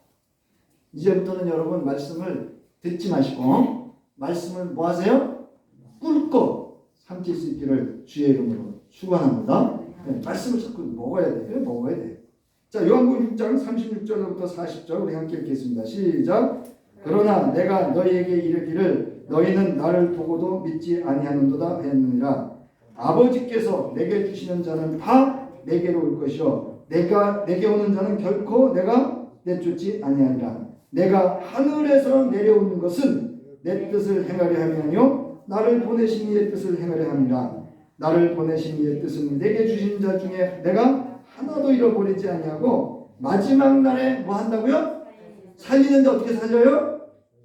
이제부터는 여러분 말씀을 듣지 마시고 말씀을 뭐 하세요? 꿇고 삼킬 수 있기를 주의 이름으로 축원합니다. 네, 말씀을 자꾸 먹어야 돼요. 먹어야 돼요. 자, 요한복음 6장 36절부터 40절 우리 함께 읽겠습니다. 시작. 그러나 내가 너희에게 이르기를 너희는 나를 보고도 믿지 아니하는도다 하였느니라. 아버지께서 내게 주시는 자는 다 내게로 올 것이요 내게 오는 자는 결코 내가 내쫓지 아니하리라. 내가 하늘에서 내려오는 것은 내 뜻을 행하려 함이요 나를 보내신 이의 뜻을 행하려 함이라. 나를 보내신 이의 뜻은 내게 주신 자 중에 내가 하나도 잃어버리지 아니하고 마지막 날에 뭐 한다고요? 살리는데 어떻게 살려요?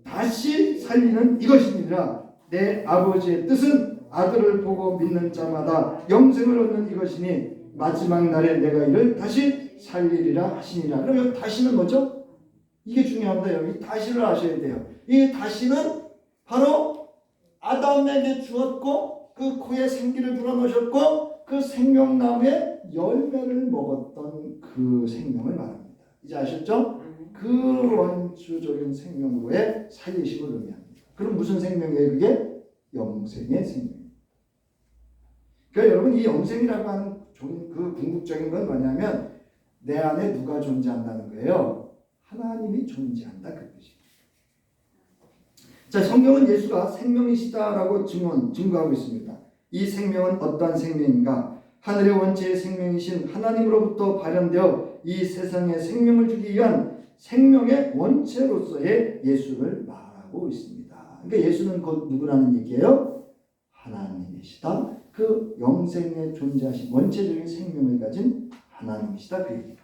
다시 살리는 이것이니라. 내 아버지의 뜻은 아들을 보고 믿는 자마다 영생을 얻는 이것이니 마지막 날에 내가 이를 다시 살리리라 하시니라. 그럼 여기 다시는 뭐죠? 이게 중요합니다. 여기 다시를 아셔야 돼요. 이 다시는 바로 아담에게 주었고 그 코에 생기를 불어넣으셨고 그 생명나무의 열매를 먹었던 그 생명을 말합니다. 이제 아셨죠? 그 원초적인 생명으로의 살리심을 의미합니다. 그럼 무슨 생명이에요? 그게 영생의 생명. 그러니까 여러분 이 영생이라고 하는 그 궁극적인 건 뭐냐면 내 안에 누가 존재한다는 거예요. 하나님이 존재한다 그 뜻입니다. 자, 성경은 예수가 생명이시다라고 증거하고 있습니다. 이 생명은 어떠한 생명인가? 하늘의 원체의 생명이신 하나님으로부터 발현되어 이 세상에 생명을 주기 위한 생명의 원체로서의 예수를 말하고 있습니다. 그러니까 예수는 곧 누구라는 얘기예요? 하나님이시다. 그 영생에 존재하신 원체적인 생명을 가진 하나님이시다 그 얘기예요.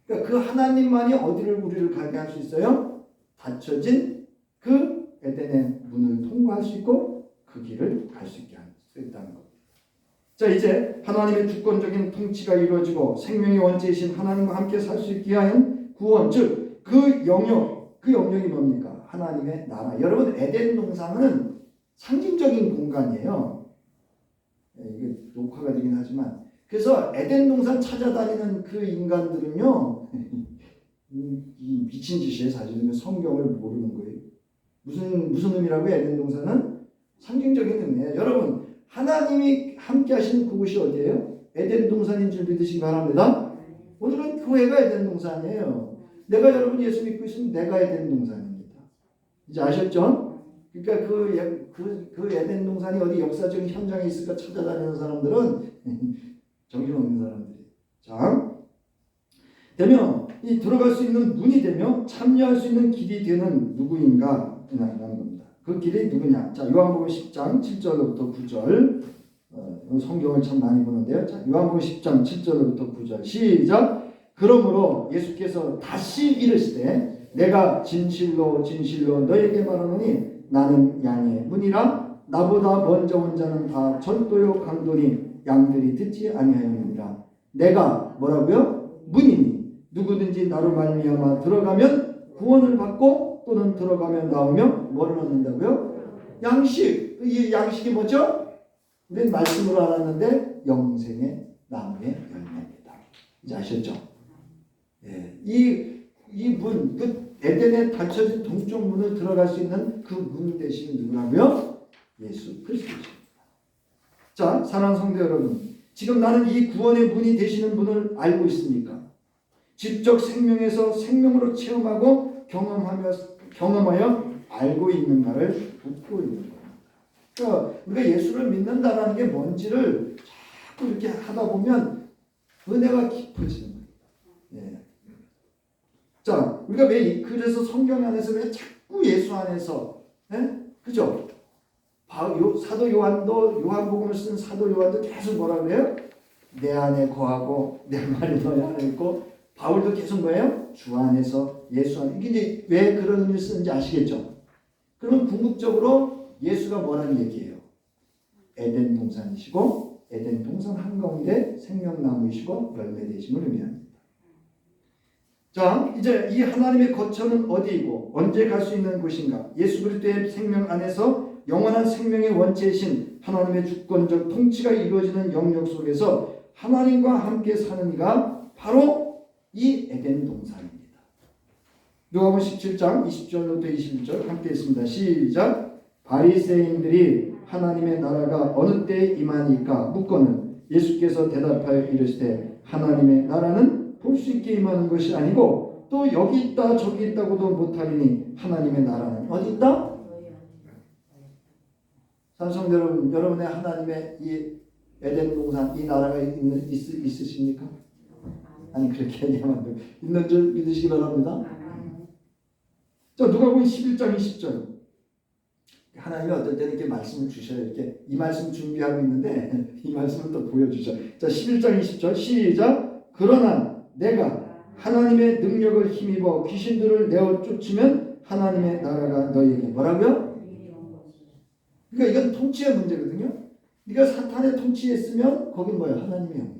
그러니까 그 하나님만이 어디를 우리를 가게 할 수 있어요? 닫혀진 그 에덴의 문을 통과할 수 있고 그 길을 갈 수 있게 할 수 있다는 겁니다. 자, 이제 하나님의 주권적인 통치가 이루어지고 생명의 원체이신 하나님과 함께 살 수 있게 하는 구원, 즉 그 영역이 뭡니까? 하나님의 나라. 여러분 에덴 동산은 상징적인 공간이에요. 이게 녹화가 되긴 하지만 그래서 에덴 동산 찾아다니는 그 인간들은요 이 미친 짓이에요. 사실은 성경을 모르는 거예요. 무슨 의미라고 에덴 동산은 상징적인 의미예요. 여러분 하나님이 함께 하시는 그곳이 어디예요? 에덴 동산인 줄 믿으시기 바랍니다. 오늘은 교회가 에덴 동산이에요. 내가 여러분 예수 믿고 있으면 내가 에덴 동산입니다. 이제 아셨죠? 그러니까 그 에덴 동산이 어디 역사적인 현장에 있을까 찾아다니는 사람들은 정신없는 사람들이에요. 자, 되며 이 들어갈 수 있는 문이 되며 참여할 수 있는 길이 되는 누구인가 라는 겁니다. 그 길이 누구냐? 자, 요한복음 10장 7절부터 9절. 성경을 참 많이 보는데요. 자, 요한복음 10장 7절부터 9절. 시작. 그러므로 예수께서 다시 이르시되 내가 진실로 진실로 너에게 말하노니 나는 양의 문이라 나보다 먼저 온 자는 다 전도요 강도니 양들이 듣지 아니하였느니라. 내가 뭐라고요? 문이니 누구든지 나로 말미암아 들어가면 구원을 받고 또는 들어가면 나오면 뭐를 얻는다고요? 양식. 이 양식이 뭐죠? 우리는 말씀으로 알았는데 영생의 나무의 열매입니다. 이제 아셨죠? 예, 이 문, 그 에덴에 닫혀진 동쪽 문을 들어갈 수 있는 그 문 대신 누구라고요? 예수 그리스도입니다. 자, 사랑하는 성도 여러분, 지금 나는 이 구원의 문이 되시는 분을 알고 있습니까? 직접 생명에서 생명으로 체험하고 경험하여 알고 있는가를 묻고 있는 겁니다. 그러니까 우리가 예수를 믿는다는 게 뭔지를 자꾸 이렇게 하다 보면 은혜가 깊어지는 거예요. 예. 자, 우리가 그래서 성경 안에서 왜 자꾸 예수 안에서, 예? 그죠? 사도 요한도, 요한복음을 쓴 사도 요한도 계속 뭐라 그래요? 내 안에 거하고 내 말이 너희 안에 있고, 바울도 계속 뭐예요? 주 안에서 예수 안에. 이게 이제 왜 그런 의미를 쓰는지 아시겠죠? 그러면 궁극적으로 예수가 뭐라는 얘기예요? 에덴 동산이시고 에덴 동산 한가운데 생명나무이시고 열매되심을 의미합니다. 자, 이제 이 하나님의 거처는 어디이고 언제 갈 수 있는 곳인가? 예수 그리스도의 생명 안에서 영원한 생명의 원체이신 하나님의 주권적 통치가 이루어지는 영역 속에서 하나님과 함께 사는 이가 바로 이 에덴 동산입니다. 누가복음 17장 20절부터 21절 함께 있습니다. 시작. 바리새인들이 하나님의 나라가 어느 때에 임하니까 묻거늘 예수께서 대답하여 이르시되 하나님의 나라는 볼 수 있게 임하는 것이 아니고 또 여기 있다 저기 있다고도 못하리니 하나님의 나라는 어디 있다? 산성 여러분, 여러분의 하나님의 이 에덴 동산 이 나라가 있으십니까? 아니 그렇게 얘기하면 안 돼요. 있는 줄 믿으시기 바랍니다. 자, 누가복음 11장 20절. 하나님이 어떨 때는 이렇게 말씀을 주셔요. 이렇게 이 말씀 준비하고 있는데 이 말씀을 또 보여주셔. 자, 11장 20절 시작. 그러나 내가 하나님의 능력을 힘입어 귀신들을 내어 쫓으면 하나님의 나라가 너희에게 뭐라고요? 그러니까 이건 통치의 문제거든요. 네가 사탄의 통치에 있으면 거긴 뭐예요? 하나님의 영역.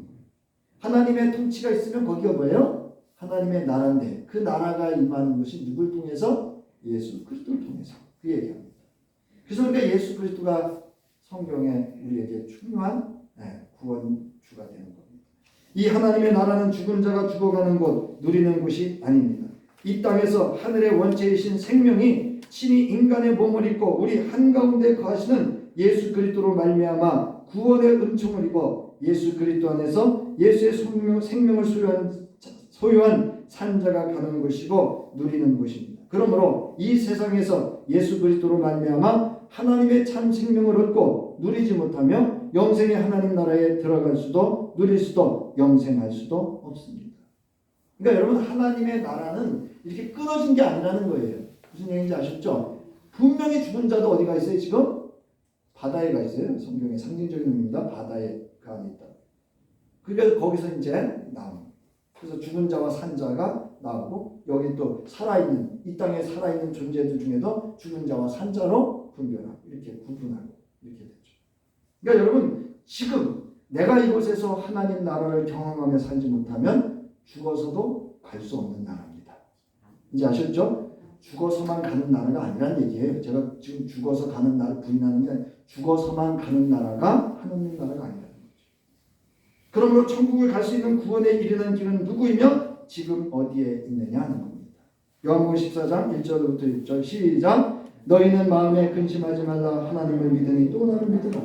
하나님의 통치가 있으면 거기가 뭐예요? 하나님의 나라인데 그 나라가 임하는 것이 누굴 통해서? 예수 그리스도를 통해서. 그 얘기합니다. 그래서 우리가 예수 그리스도가 성경에 우리에게 중요한 구원 주가 되는 겁니다. 이 하나님의 나라는 죽은 자가 죽어가는 곳, 누리는 곳이 아닙니다. 이 땅에서 하늘의 원체이신 생명이 친히 인간의 몸을 입고 우리 한가운데 거하시는 예수 그리스도로 말미암아 구원의 은총을 입어 예수 그리스도 안에서 예수의 생명을 소유한 산자가 가는 것이고 누리는 것입니다. 그러므로 이 세상에서 예수 그리스도로 말미암아 하나님의 참 생명을 얻고 누리지 못하며 영생의 하나님 나라에 들어갈 수도 누릴 수도 영생할 수도 없습니다. 그러니까 여러분, 하나님의 나라는 이렇게 끊어진 게 아니라는 거예요. 무슨 얘기인지 아셨죠? 분명히 죽은 자도 어디가 있어요? 지금 바다에 가 있어요. 성경의 상징적인 의미입니다. 바다에 가 있다. 그러니까 거기서 이제 나옵니다. 그래서 죽은 자와 산 자가 나오고, 여기 또 살아있는, 이 땅에 살아있는 존재들 중에도 죽은 자와 산 자로 분별하고 이렇게 구분하고 이렇게 되죠. 그러니까 여러분, 지금 내가 이곳에서 하나님 나라를 경험하며 살지 못하면 죽어서도 갈 수 없는 나라입니다. 이제 아셨죠? 죽어서만 가는 나라가 아니란 얘기예요. 제가 지금 죽어서 가는 나라를 부인하는 게 아니라 죽어서만 가는 나라가 하나님 나라가 아니라는 거죠. 그러므로 천국을 갈 수 있는 구원에 이르는 길은 누구이며 지금 어디에 있느냐 하는 겁니다. 요한복음 14장 1절부터 6절 시작. 너희는 마음에 근심하지 말라. 하나님을 믿으니 또 나를 믿으라.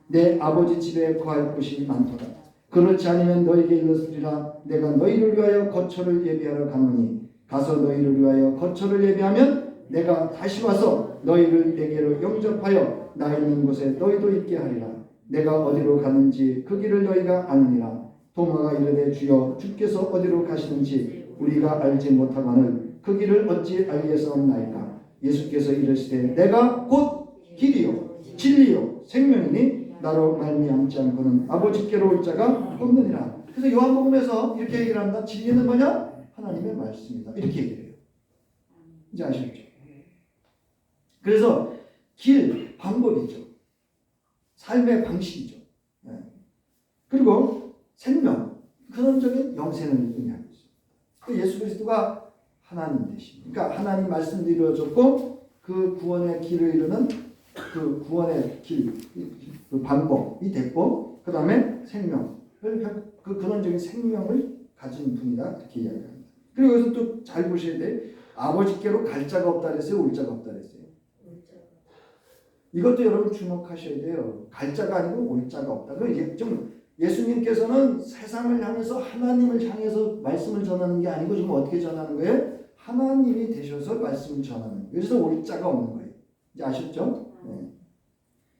내 아버지 집에 거할 곳이 많도다. 그렇지 않으면 너희에게 일렀으리라. 내가 너희를 위하여 거처를 예비하러 가노니 가서 너희를 위하여 거처를 예비하면 내가 다시 와서 너희를 내게로 영접하여 나 있는 곳에 너희도 있게 하리라. 내가 어디로 가는지 그 길을 너희가 아느니라. 도마가 이르되 주여 주께서 어디로 가시는지 우리가 알지 못하거늘 그 길을 어찌 알겠사옵나이까. 예수께서 이르시되 내가 곧 길이요 진리요 생명이니 나로 말미암지 않고는 아버지께로 올 자가 없느니라. 그래서 요한복음에서 이렇게 얘기를 한다. 진리는 뭐냐? 하나님의 말씀이다. 이렇게 얘기를 해요. 이제 아시겠죠? 그래서 길, 방법이죠. 삶의 방식이죠. 네. 그리고 생명, 근원적인 영생을 의미하고 있습니다. 예수 그리스도가 하나님 되신, 그러니까 하나님 말씀도 이루어졌고 그 구원의 길을 이루는 그 구원의 길, 그 방법이 됐고, 그 다음에 생명을, 그 근원적인 생명을 가진 분이다. 이렇게 이야기합니다. 그리고 여기서 또 잘 보셔야 돼. 아버지께로 갈 자가 없다 그랬어요? 올 자가 없다 그랬어요? 이것도 여러분 주목하셔야 돼요. 갈 자가 아니고 올 자가 없다. 좀 예수님께서는 세상을 향해서 하나님을 향해서 말씀을 전하는 게 아니고 지금 어떻게 전하는 거예요? 하나님이 되셔서 말씀을 전하는 거예요. 그래서 올 자가 없는 거예요. 이제 아셨죠? 네.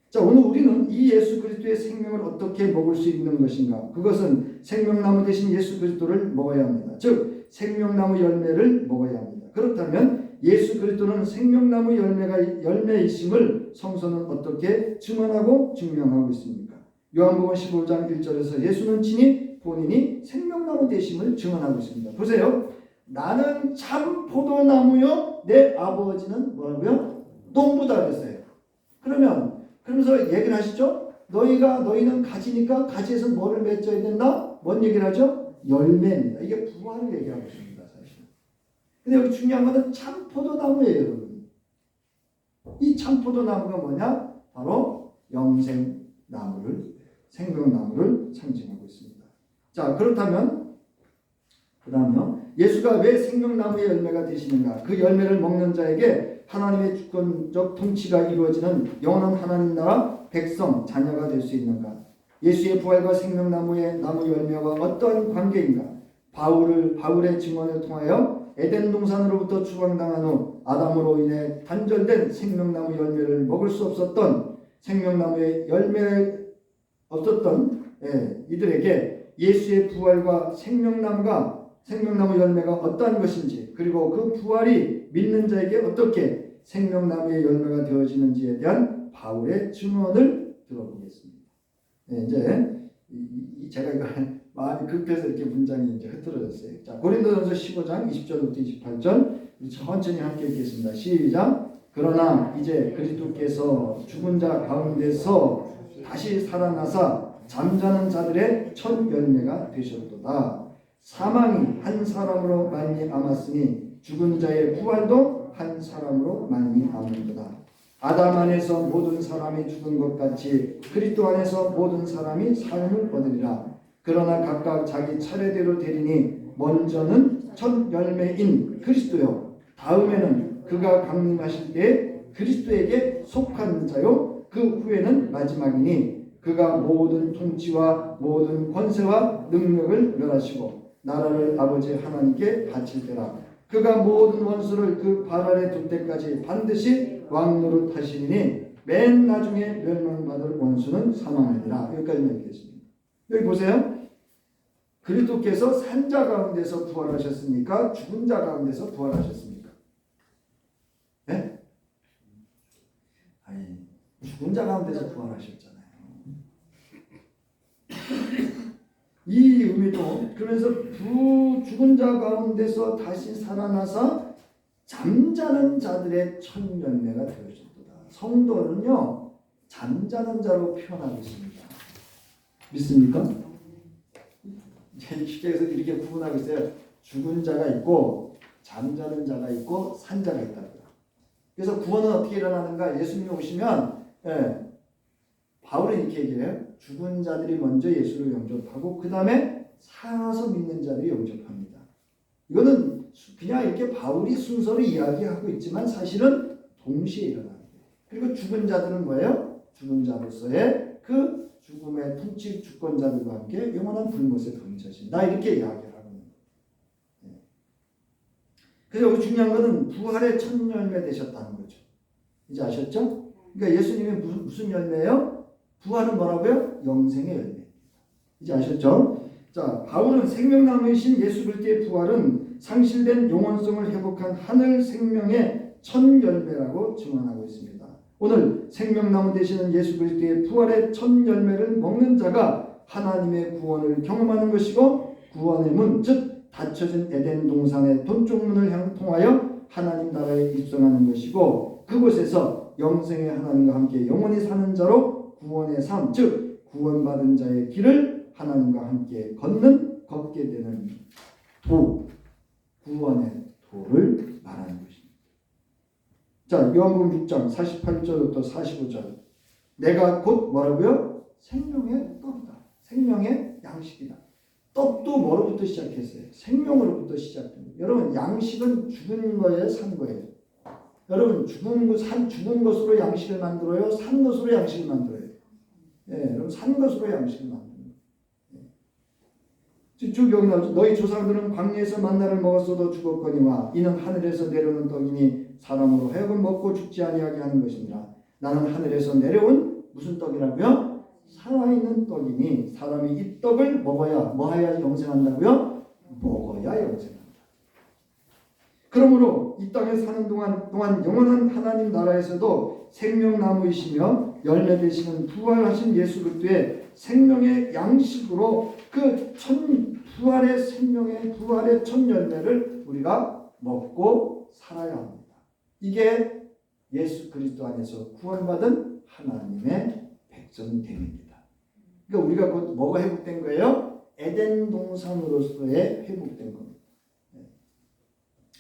자, 오늘 우리는 이 예수 그리스도의 생명을 어떻게 먹을 수 있는 것인가? 그것은 생명나무 대신 예수 그리스도를 먹어야 합니다. 즉 생명나무 열매를 먹어야 합니다. 그렇다면 예수 그리스도는 생명나무 열매이심을 성서는 어떻게 증언하고 증명하고 있습니까? 요한복음 15장 1절에서 예수는 친히 본인이 생명나무 되심을 증언하고 있습니다. 보세요. 나는 참 포도나무요 내 아버지는 뭐라고요? 농부다 그랬어요. 그러면서 얘기를 하시죠. 너희는 가지니까 가지에서 뭐를 맺어야 된다? 뭔 얘기를 하죠? 열매입니다. 이게 부활을 얘기하고 있습니다. 사실. 근데 여기 중요한 것은 참 포도나무예요. 여러분. 이 참 포도나무가 뭐냐? 바로 영생나무를, 생명나무를 상징하고 있습니다. 자, 그렇다면 그 다음요. 예수가 왜 생명나무의 열매가 되시는가? 그 열매를 먹는 자에게 하나님의 주권적 통치가 이루어지는 영원한 하나님 나라 백성, 자녀가 될 수 있는가? 예수의 부활과 생명나무의 나무 열매와 어떠한 관계인가? 바울의 증언을 통하여 에덴 동산으로부터 추방당한 후 아담으로 인해 단절된 생명나무 열매를 먹을 수 없었던 생명나무의 열매 없었던 이들에게 예수의 부활과 생명나무 열매가 어떠한 것인지, 그리고 그 부활이 믿는 자에게 어떻게 생명나무의 열매가 되어지는지에 대한 바울의 증언을 들어보겠습니다. 이제 제가 이거 마음이 급해서 이렇게 문장이 이제 흐트러졌어요. 자, 고린도전서 15장 20절부터 28절 천천히 함께 읽겠습니다. 시작. 그러나 이제 그리스도께서 죽은 자 가운데서 다시 살아나사 잠자는 자들의 첫 열매가 되셨도다. 사망이 한 사람으로 말미암았으니 죽은 자의 부활도 한 사람으로 말미암는도다. 아담 안에서 모든 사람이 죽은 것 같이 그리스도 안에서 모든 사람이 삶을 얻으리라. 그러나 각각 자기 차례대로 되리니 먼저는 첫 열매인 그리스도요 다음에는 그가 강림하실 때 그리스도에게 속한 자요 그 후에는 마지막이니 그가 모든 통치와 모든 권세와 능력을 멸하시고 나라를 아버지 하나님께 바칠 때라. 그가 모든 원수를 그 발 아래 둘 때까지 반드시 왕노릇 하시리니 맨 나중에 멸망받을 원수는 사망이니라. 여기까지만 읽겠습니다. 여기 보세요. 그리스도께서 산자 가운데서 부활하셨습니까? 죽은 자 가운데서 부활하셨습니까? 네? 아니, 죽은 자 가운데서 부활하셨잖아요. 이 의미도 그래서 죽은 자 가운데서 다시 살아나서 잠자는 자들의 첫 열매가 되어졌도다. 성도는요 잠자는 자로 표현하고 있습니다. 믿습니까? 쉽게 해서 이렇게 구분하고 있어요. 죽은 자가 있고 잠자는 자가 있고 산 자가 있다고요. 그래서 구원은 어떻게 일어나는가? 예수님이 오시면 바울은 이렇게 얘기해요. 죽은 자들이 먼저 예수를 영접하고 그 다음에 살아서 믿는 자들이 영접합니다. 이거는 그냥 이렇게 바울이 순서로 이야기하고 있지만 사실은 동시에 일어나는 거예요. 그리고 죽은 자들은 뭐예요? 죽은 자로서의 그 죽음의 통치 주권자들과 함께 영원한 불못에 던져진다. 이렇게 이야기를 하는 거예요. 그래서 여기 중요한 것은 부활의 첫 열매 되셨다는 거죠. 이제 아셨죠? 그러니까 예수님이 무슨 열매예요? 부활은 뭐라고요? 영생의 열매입니다. 이제 아셨죠? 자, 바울은 생명나무이신 예수 그리스도의 부활은 상실된 영원성을 회복한 하늘 생명의 첫 열매라고 증언하고 있습니다. 오늘 생명나무 되시는 예수 그리스도의 부활의 첫 열매를 먹는 자가 하나님의 구원을 경험하는 것이고 구원의 문, 즉 닫혀진 에덴 동산의 동쪽 문을 통하여 하나님 나라에 입성하는 것이고 그곳에서 영생의 하나님과 함께 영원히 사는 자로 구원의 삶, 즉 구원받은 자의 길을 하나님과 함께 걷게 되는 구원의 도를 말하는 것입니다. 자, 요한복음 6장 48절부터 45절. 내가 곧 뭐라고요? 생명의 떡이다. 생명의 양식이다. 떡도 뭐로부터 시작했어요? 생명으로부터 시작됩니다. 여러분, 양식은 죽은 거예요, 산 거예요? 여러분, 죽은 것으로 양식을 만들어요? 산 것으로 양식을 만들어요? 여러분, 산 것으로 양식을 만듭니다. 쭉 여기 나오죠. 너희 조상들은 광야에서 만나를 먹었어도 죽었거니와 이는 하늘에서 내려오는 떡이니 사람으로 하여금 먹고 죽지 아니하게 하는 것이니라. 나는 하늘에서 내려온 무슨 떡이라고요? 살아있는 떡이니 사람이 이 떡을 먹어야 뭐해야 영생한다고요? 먹어야 영생한다. 그러므로 이 땅에 사는 동안 영원한 하나님 나라에서도 생명나무이시며 열매 되시는 부활하신 예수 그리스도의 생명의 양식으로 그 부활의 첫 열매를 우리가 먹고 살아야 합니다. 이게 예수 그리스도 안에서 구원받은 하나님의 백성됨입니다. 그러니까 우리가 곧 뭐가 회복된 거예요? 에덴 동산으로서의 회복된 겁니다.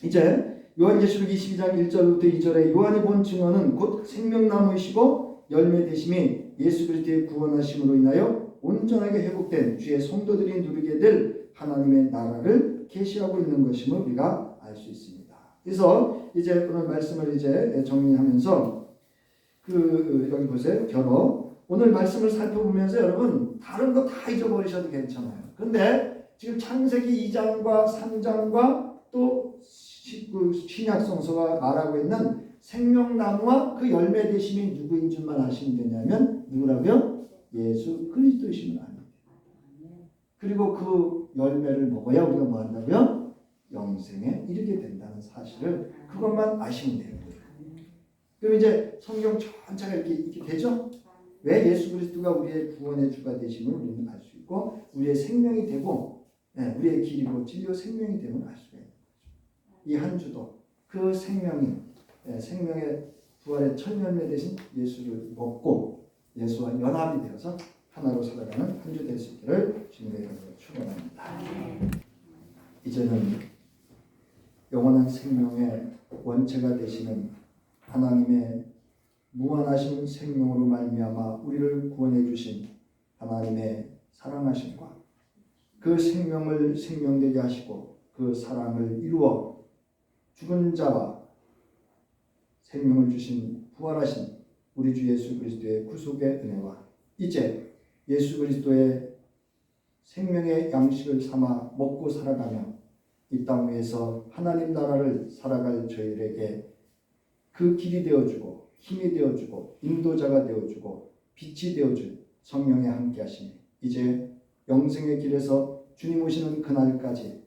이제 요한계시록 22장 1절부터 2절에 요한이 본 증언은 곧 생명나무이시고 열매 되심이 예수 그리스도의 구원하심으로 인하여 온전하게 회복된 주의 성도들이 누리게 될 하나님의 나라를 계시하고 있는 것임을 우리가 알 수 있습니다. 그래서 이제 오늘 말씀을 이제 정리하면서 여기 보세요. 결어. 오늘 말씀을 살펴보면서 여러분 다른 거 다 잊어버리셔도 괜찮아요. 그런데 지금 창세기 2장과 3장과 또 신약성서가 말하고 있는 생명나무와 그 열매 되심이 누구인 줄만 아시면 되냐면 누구라고요? 예수 그리스도이심을 압니다. 그리고 그 열매를 먹어야 우리가 뭐 한다고요? 영생에 이르게 된다는 사실을 그것만 아시면 돼요. 그럼 이제 성경 전체가 이렇게 되죠? 왜 예수 그리스도가 우리의 구원의 주가 되심을 우리는 알 수 있고 우리의 생명이 되고 우리의 길이고 진리요 생명이 되면 알 수가 있는 거죠. 이 한 주도 그 생명의 부활의 첫 열매 되신 예수를 먹고 예수와 연합이 되어서 하나로 살아가는 한 주 될 수 있기를 주님의 이름으로 축원합니다. 이제는 영원한 생명의 원체가 되시는 하나님의 무한하신 생명으로 말미암아 우리를 구원해 주신 하나님의 사랑하심과 그 생명을 생명되게 하시고 그 사랑을 이루어 죽은 자와 생명을 주신 부활하신 우리 주 예수 그리스도의 구속의 은혜와 이제 예수 그리스도의 생명의 양식을 삼아 먹고 살아가며 이 땅 위에서 하나님 나라를 살아갈 저희에게 그 길이 되어주고 힘이 되어주고 인도자가 되어주고 빛이 되어줄 성령의 함께하심이 이제 영생의 길에서 주님 오시는 그날까지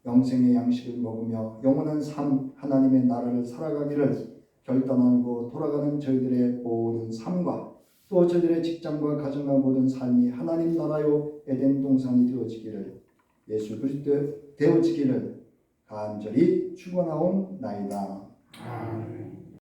영생의 양식을 먹으며 영원한 삶 하나님의 나라를 살아가기를 결단하고 돌아가는 저희들의 모든 삶과 또 저희들의 직장과 가정과 모든 삶이 하나님 나라요 에덴 동산이 되어지기를 예수 그리스도 되어지기를 간절히 축원하옵나이다. 아멘.